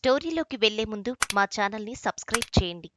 స్టోరీలోకి వెళ్లే ముందు మా ఛానల్ని సబ్స్క్రైబ్ చేయండి.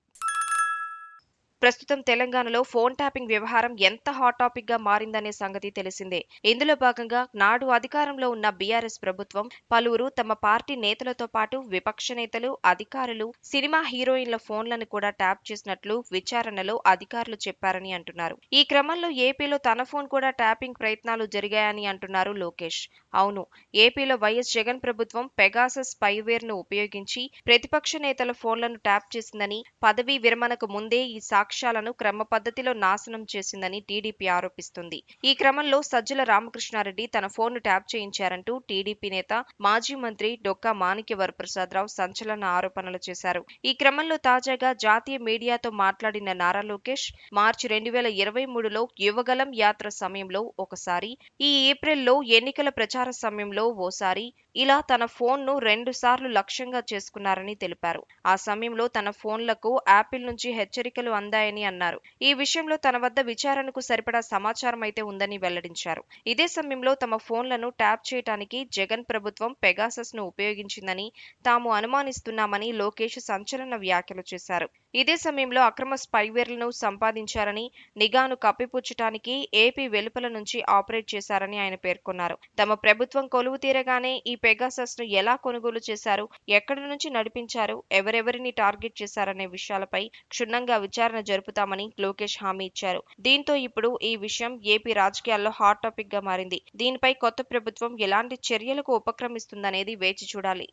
ప్రస్తుతం తెలంగాణలో ఫోన్ ట్యాపింగ్ వ్యవహారం ఎంత హాట్ టాపిక్ గా మారిందనే సంగతి తెలిసిందే. ఇందులో భాగంగా నాడు అధికారంలో ఉన్న బీఆర్ఎస్ ప్రభుత్వం పలువురు తమ పార్టీ నేతలతో పాటు విపక్ష నేతలు, అధికారులు, సినిమా హీరోయిన్ల ఫోన్లను కూడా ట్యాప్ చేసినట్లు విచారణలో అధికారులు చెప్పారని అంటున్నారు. ఈ క్రమంలో ఏపీలో తన ఫోన్ కూడా ట్యాపింగ్ ప్రయత్నాలు జరిగాయని అంటున్నారు లోకేష్. అవును, ఏపీలో వైఎస్ జగన్ ప్రభుత్వం పెగాసస్ స్పైవేర్ ను ఉపయోగించి ప్రతిపక్ష నేతల ఫోన్లను ట్యాప్ చేసిందని, పదవీ విరమణకు ముందే ఈ సాక్ష్యాలను క్రమ పద్ధతిలో నాశనం చేసిందని టీడీపీ ఆరోపిస్తుంది. ఈ క్రమంలో సజ్జల రామకృష్ణారెడ్డి తన ఫోన్ను ట్యాప్ చేయించారంటూ టీడీపీ నేత, మాజీ మంత్రి డొక్కా మాణిక్య వరప్రసాదరావు సంచలన ఆరోపణలు చేశారు. ఈ క్రమంలో తాజాగా జాతీయ మీడియాతో మాట్లాడిన నారా లోకేష్, మార్చి 2023లో యువగలం యాత్ర సమయంలో ఒకసారి, ఈ ఏప్రిల్లో ఎన్నికల ప్రచార సమయంలో ఓసారి ఇలా తన ఫోన్ను 2 సార్లు లక్ష్యంగా చేసుకున్నారని తెలిపారు. ఆ సమయంలో తన ఫోన్లకు యాపిల్ నుంచి హెచ్చరికలు అందాయని అన్నారు. ఈ విషయంలో తన వద్ద విచారణకు సరిపడా సమాచారం అయితే ఉందని వెల్లడించారు. ఇదే సమయంలో తమ ఫోన్లను ట్యాప్ చేయడానికి జగన్ ప్రభుత్వం పెగాసస్ ను ఉపయోగించిందని తాము అనుమానిస్తున్నామని లోకేష్ సంచలన వ్యాఖ్యలు చేశారు. ఇదే సమయంలో అక్రమ స్పైవేర్లను సంపాదించారని, నిఘాను కప్పిపుచ్చటానికి ఏపీ వెలుపల నుంచి ఆపరేట్ చేశారని ఆయన పేర్కొన్నారు. తమ ప్రభుత్వం కొలువు తీరగానే ఈ పెగాసస్ ను ఎలా కొనుగోలు చేశారు, ఎక్కడి నుంచి నడిపించారు, ఎవరెవరిని టార్గెట్ చేశారనే విషయాలపై క్షుణ్ణంగా విచారణ జరుపుతామని లోకేష్ హామీ ఇచ్చారు. దీంతో ఇప్పుడు ఈ విషయం ఏపీ రాజకీయాల్లో హాట్ టాపిక్ గా మారింది. దీనిపై కొత్త ప్రభుత్వం ఎలాంటి చర్యలకు ఉపక్రమిస్తుందనేది వేచి చూడాలి.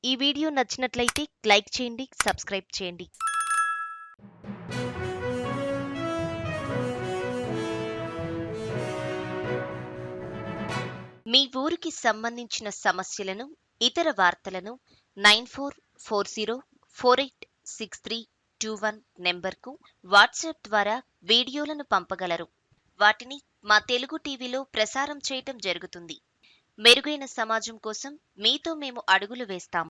ఈ వీడియో నచ్చినట్లయితే లైక్ చేయండి, సబ్స్క్రైబ్ చేయండి. మీ ఊరికి సంబంధించిన సమస్యలను, ఇతర వార్తలను 9440486321 నెంబర్కు వాట్సాప్ ద్వారా వీడియోలను పంపగలరు. వాటిని మా తెలుగు టీవీలో ప్రసారం చేయటం జరుగుతుంది. మెరుగైన సమాజం కోసం మీతో మేము అడుగులు వేస్తాం.